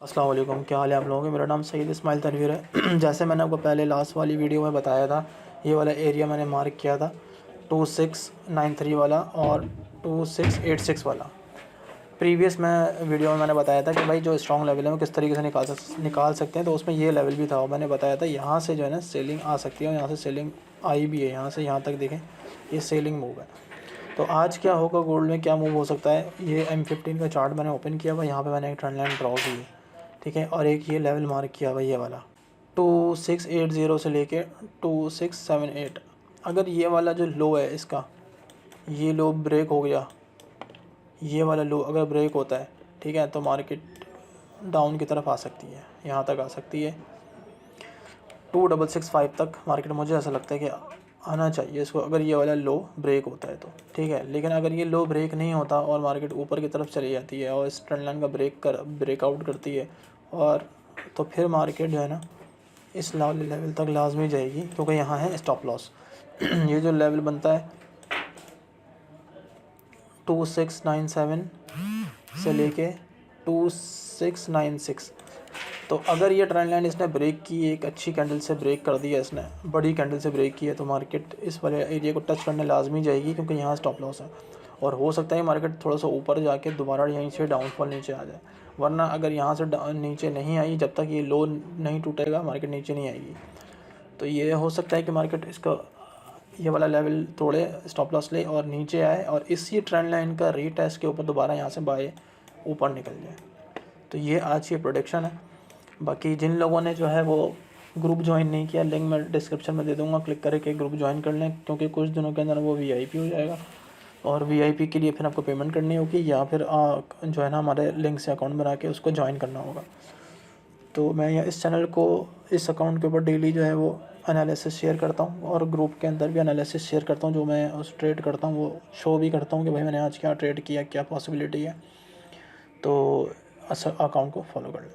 अस्सलाम वालेकुम, क्या हाल है आप लोगों के। मेरा नाम सईद इस्माइल तनवीर है। जैसे मैंने आपको पहले लास्ट वाली वीडियो में बताया था, ये वाला एरिया मैंने मार्क किया था 2693 वाला और 2686 वाला। प्रीवियस मैं वीडियो में मैंने बताया था कि भाई जो स्ट्रॉन्ग लेवल है वो किस तरीके से निकाल सकते हैं, तो उसमें ये लेवल भी था और मैंने बताया था यहाँ से जो है ना सेलिंग आ सकती है और यहाँ से सेलिंग आई भी है। यहाँ से यहाँ तक देखें, ये सेलिंग मूव है। तो आज क्या होगा, गोल्ड में क्या मूव हो सकता है। ये M15 का चार्ट मैंने ओपन किया हुआ, यहाँ पे मैंने एक ट्रेंड लाइन ड्रॉ की है, ठीक है। और एक ये लेवल मार्क किया हुआ ये वाला 2680 से लेके 2678। अगर ये वाला जो लो है इसका, ये लो ब्रेक हो गया, ये वाला लो अगर ब्रेक होता है, ठीक है, तो मार्केट डाउन की तरफ आ सकती है, यहाँ तक आ सकती है 2665 तक मार्केट। मुझे ऐसा लगता है कि आना चाहिए इसको, अगर ये वाला लो ब्रेक होता है तो, ठीक है। लेकिन अगर ये लो ब्रेक नहीं होता और मार्केट ऊपर की तरफ चली जाती है और इस ट्रेंड लाइन का ब्रेकआउट करती है, और तो फिर मार्केट जो है ना इस लेवल तक लाजमी जाएगी, क्योंकि यहाँ है स्टॉप लॉस। ये जो लेवल बनता है 2697 से लेके 2696, तो अगर ये ट्रेंड लाइन इसने ब्रेक की, एक अच्छी कैंडल से ब्रेक कर दिया इसने, बड़ी कैंडल से ब्रेक की है, तो मार्केट इस वाले एरिया को टच करने लाजमी जाएगी, क्योंकि यहाँ स्टॉप लॉस है। और हो सकता है मार्केट थोड़ा सा ऊपर जाके दोबारा यहीं से डाउनफॉल नीचे आ जाए, वरना अगर यहाँ से नीचे नहीं आई, जब तक ये लो नहीं टूटेगा मार्केट नीचे नहीं आएगी। तो ये हो सकता है कि मार्केट इसका ये वाला लेवल तोड़े, स्टॉप लॉस ले और नीचे आए और इसी ट्रेंड लाइन का रीटेस्ट के ऊपर दोबारा यहाँ से बाय ऊपर निकल जाए। तो ये आज की प्रोडिक्शन है। बाकी जिन लोगों ने जो है वो ग्रुप ज्वाइन नहीं किया, लिंक मैं डिस्क्रिप्शन में दे दूँगा, क्लिक करके ग्रुप ज्वाइन कर लें, क्योंकि कुछ दिनों के अंदर वो VIP हो जाएगा और VIP के लिए फिर आपको पेमेंट करनी होगी, या फिर जो है ना हमारे लिंक से अकाउंट बना के उसको ज्वाइन करना होगा। तो मैं इस चैनल को, इस अकाउंट के ऊपर डेली जो है वो एनालिसिस शेयर करता हूँ और ग्रुप के अंदर भी एनालिसिस शेयर करता हूँ। जो मैं उस ट्रेड करता हूँ वो शो भी करता हूँ कि भाई मैंने आज क्या ट्रेड किया, क्या पॉसिबिलिटी है। तो अकाउंट को फॉलो कर लें।